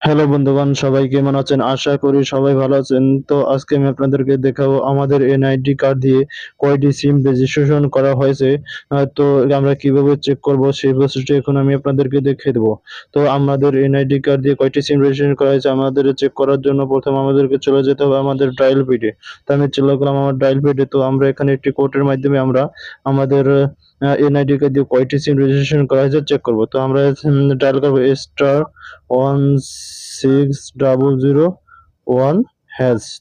Hello বন্ধুগণ, সবাই কেমন আছেন? আশা করি সবাই ভালো আছেন। তো আজকে আমি আপনাদেরকে দেখাবো আমাদের এনআইডি কার্ড দিয়ে কয়টি সিম রেজিস্ট্রেশন করা হয়েছে। তো আমরা কিভাবে চেক করব সেই প্রসেসটি এখন আমি আপনাদেরকে দেখিয়ে দেবো। তো আমাদের এনআইডি কার্ড দিয়ে কয়টি সিম রেজিস্ট্রেশন করা হয়েছে আমাদের চেক করার জন্য প্রথমে আমাদেরকে চলে যেতে হবে আমাদের ডায়াল প্যাডে। তো আমি চলে গেলাম আমার ডায়াল প্যাডে। তো আমরা এখানে একটি কোডের মাধ্যমে আমরা আমাদের এনআইডি কার্ড দিয়ে কয়টি সিম রেজিস্ট্রেশন করা হয়েছে চেক করব। তো আমরা ডায়াল করবো *16001#।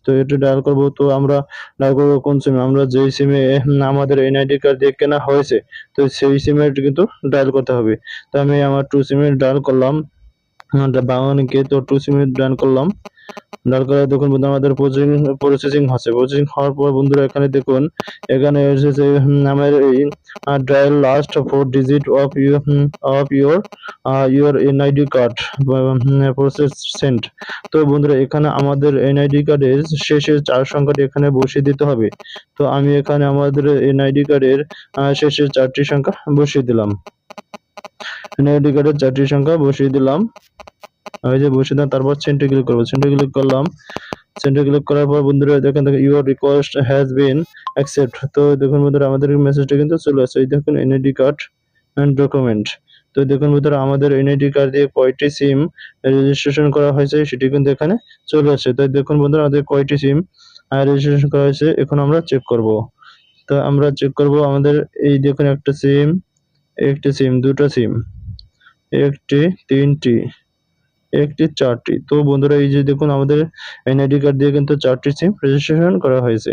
তো এটা ডায়াল করব। তো আমরা ডায়াল করবো কোন সিমে, আমরা যেই সিমে আমাদের এনআইডি কার্ড দিয়ে কেনা হয়েছে তো সেই সিমে কিন্তু ডায়াল করতে হবে। তো আমি আমার টু সিমে ডায়াল করলাম, বাংলালিংকে। তো টু সিমে ডায়াল করলাম। ডায়াল করে দেখুন বন্ধু আমাদের প্রসেসিং হচ্ছে। প্রসেসিং হওয়ার পর বন্ধুরা এখানে দেখুন, এখানে এসেছে আমার এই dial last 4 digit of your NID card process sent. তো বন্ধুরা এখানে আমাদের এনআইডি কার্ডের শেষের 4 সংখ্যাটি এখানে বসিয়ে দিতে হবে। তো আমি এখানে আমাদের এনআইডি কার্ডের শেষের 4টি সংখ্যা বসিয়ে দিলাম। এনআইডি কার্ডের 4টি সংখ্যা বসিয়ে দিলাম। ওই যে বসিয়ে দিলাম, তারপর সেন্টে ক্লিক করবো। সেন্টে ক্লিক করলাম। সেন্টার ক্লিক করার পর বন্ধুরা দেখেন your request has been accept. তো দেখুন বন্ধুরা আমাদের মেসেজটা কিন্তু চলে আসছে। এই দেখুন এনআইডি কার্ড এন্ড ডকুমেন্ট। তো দেখুন বন্ধুরা আমাদের এনআইডি কার্ড দিয়ে কয়টি সিম রেজিস্ট্রেশন করা হয়েছে সেটি কিন্তু এখানে চলে আসছে। তো দেখুন বন্ধুরা আমাদের কয়টি সিম রেজিস্ট্রেশন করা হয়েছে এখন আমরা চেক করব। তো আমরা চেক করব আমাদের এই দেখুন একটা সিম, একটি সিম, দুটো সিম, একটি, তিনটি, একটি, 4টি। তো বন্ধুরা এই যে দেখুন আমাদের এনআইডি কার্ড দিয়ে কিন্তু 4টি সিম রেজিস্ট্রেশন করা হয়েছে।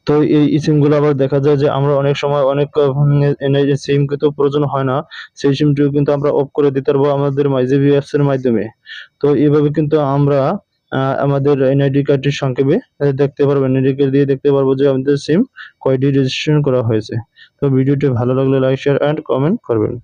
তো এই সিম গুলো আবার দেখা যায় যে আমরা অনেক সময় অনেক এনআইডি সিম কিন্তু প্রয়োজন হয় না, সেই সিমটিও কিন্তু আমরা অফ করে দিতে পারবো আমাদের মাইজিবি অ্যাপস এর মাধ্যমে। তো এইভাবে কিন্তু আমরা আমাদের এনআইডি কার্ডটির সংক্ষেপে দেখতে পারবো, এনআইডি কার্ড দিয়ে দেখতে পারবো যে আমাদের সিম কয়টি রেজিস্ট্রেশন করা হয়েছে। তো ভিডিওটি ভালো লাগলে লাইক, শেয়ার এন্ড কমেন্ট করবেন।